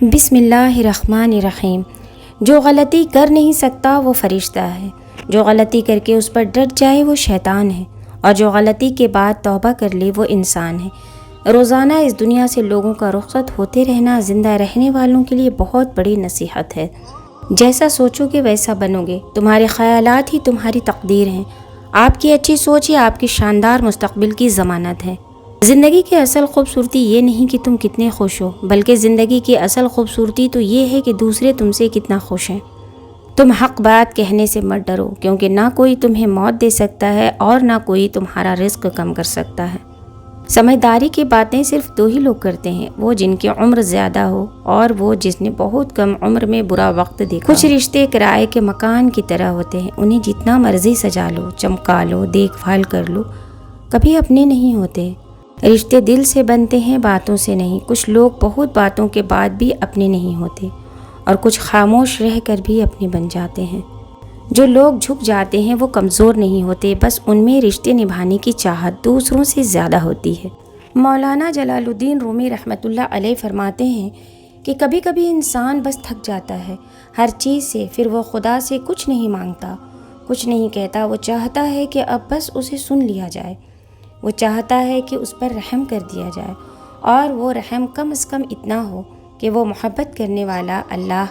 بسم اللہ الرحمن الرحیم۔ جو غلطی کر نہیں سکتا وہ فرشتہ ہے، جو غلطی کر کے اس پر ڈٹ جائے وہ شیطان ہے، اور جو غلطی کے بعد توبہ کر لے وہ انسان ہے۔ روزانہ اس دنیا سے لوگوں کا رخصت ہوتے رہنا زندہ رہنے والوں کے لیے بہت بڑی نصیحت ہے۔ جیسا سوچو گے ویسا بنو گے، تمہارے خیالات ہی تمہاری تقدیر ہیں۔ آپ کی اچھی سوچ ہی آپ کی شاندار مستقبل کی ضمانت ہے۔ زندگی کی اصل خوبصورتی یہ نہیں کہ تم کتنے خوش ہو، بلکہ زندگی کی اصل خوبصورتی تو یہ ہے کہ دوسرے تم سے کتنا خوش ہیں۔ تم حق بات کہنے سے مت ڈرو، کیونکہ نہ کوئی تمہیں موت دے سکتا ہے اور نہ کوئی تمہارا رزق کم کر سکتا ہے۔ سمجھداری کی باتیں صرف دو ہی لوگ کرتے ہیں، وہ جن کی عمر زیادہ ہو اور وہ جس نے بہت کم عمر میں برا وقت دیکھا۔ کچھ رشتے کرائے کے مکان کی طرح ہوتے ہیں، انہیں جتنا مرضی سجا لو، چمکا لو، دیکھ بھال کر لو، کبھی اپنے نہیں ہوتے۔ رشتے دل سے بنتے ہیں، باتوں سے نہیں۔ کچھ لوگ بہت باتوں کے بعد بھی اپنے نہیں ہوتے، اور کچھ خاموش رہ کر بھی اپنے بن جاتے ہیں۔ جو لوگ جھک جاتے ہیں وہ کمزور نہیں ہوتے، بس ان میں رشتے نبھانے کی چاہت دوسروں سے زیادہ ہوتی ہے۔ مولانا جلال الدین رومی رحمۃ اللہ علیہ فرماتے ہیں کہ کبھی کبھی انسان بس تھک جاتا ہے ہر چیز سے، پھر وہ خدا سے کچھ نہیں مانگتا، کچھ نہیں کہتا، وہ چاہتا ہے کہ اب بس اسے سن لیا جائے۔ وہ چاہتا ہے کہ اس پر رحم کر دیا جائے، اور وہ رحم کم از کم اتنا ہو کہ وہ محبت کرنے والا اللہ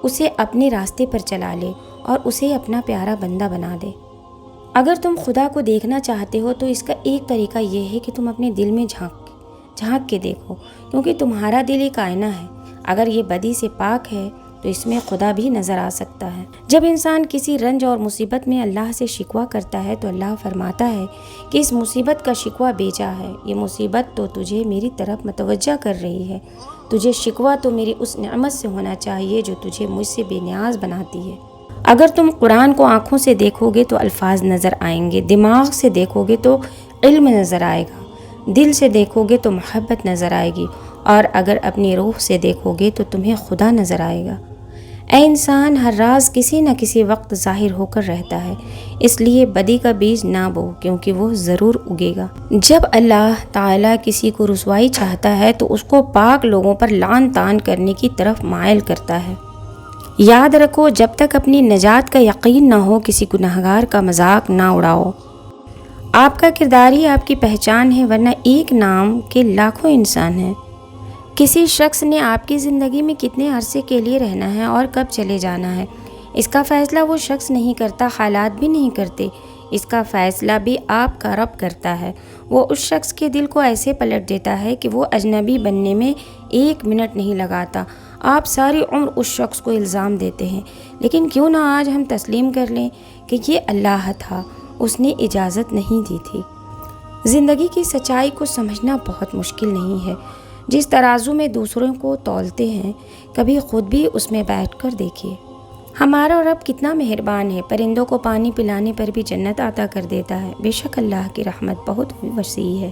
اسے اپنے راستے پر چلا لے اور اسے اپنا پیارا بندہ بنا دے۔ اگر تم خدا کو دیکھنا چاہتے ہو تو اس کا ایک طریقہ یہ ہے کہ تم اپنے دل میں جھانک کے دیکھو، کیونکہ تمہارا دل ایک آئینہ ہے۔ اگر یہ بدی سے پاک ہے تو اس میں خدا بھی نظر آ سکتا ہے۔ جب انسان کسی رنج اور مصیبت میں اللہ سے شکوہ کرتا ہے تو اللہ فرماتا ہے کہ اس مصیبت کا شکوہ بیجا ہے، یہ مصیبت تو تجھے میری طرف متوجہ کر رہی ہے، تجھے شکوہ تو میری اس نعمت سے ہونا چاہیے جو تجھے مجھ سے بے نیاز بناتی ہے۔ اگر تم قرآن کو آنکھوں سے دیکھو گے تو الفاظ نظر آئیں گے، دماغ سے دیکھو گے تو علم نظر آئے گا، دل سے دیکھو گے تو محبت نظر آئے گی، اور اگر اپنی روح سے دیکھو گے تو تمہیں خدا نظر آئے گا۔ اے انسان، ہر راز کسی نہ کسی وقت ظاہر ہو کر رہتا ہے، اس لیے بدی کا بیج نہ بو، کیونکہ وہ ضرور اگے گا۔ جب اللہ تعالیٰ کسی کو رسوائی چاہتا ہے تو اس کو پاک لوگوں پر لعن طعن کرنے کی طرف مائل کرتا ہے۔ یاد رکھو، جب تک اپنی نجات کا یقین نہ ہو کسی گنہگار کا مذاق نہ اڑاؤ۔ آپ کا کردار ہی آپ کی پہچان ہے، ورنہ ایک نام کے لاکھوں انسان ہیں۔ کسی شخص نے آپ کی زندگی میں کتنے عرصے کے لیے رہنا ہے اور کب چلے جانا ہے، اس کا فیصلہ وہ شخص نہیں کرتا، حالات بھی نہیں کرتے، اس کا فیصلہ بھی آپ کا رب کرتا ہے۔ وہ اس شخص کے دل کو ایسے پلٹ دیتا ہے کہ وہ اجنبی بننے میں 1 منٹ نہیں لگاتا۔ آپ ساری عمر اس شخص کو الزام دیتے ہیں، لیکن کیوں نہ آج ہم تسلیم کر لیں کہ یہ اللہ تھا، اس نے اجازت نہیں دی تھی۔ زندگی کی سچائی کو سمجھنا بہت مشکل نہیں ہے۔ جس ترازو میں دوسروں کو تولتے ہیں، کبھی خود بھی اس میں بیٹھ کر دیکھیے۔ ہمارا رب کتنا مہربان ہے، پرندوں کو پانی پلانے پر بھی جنت عطا کر دیتا ہے۔ بے شک اللہ کی رحمت بہت وسیع ہے۔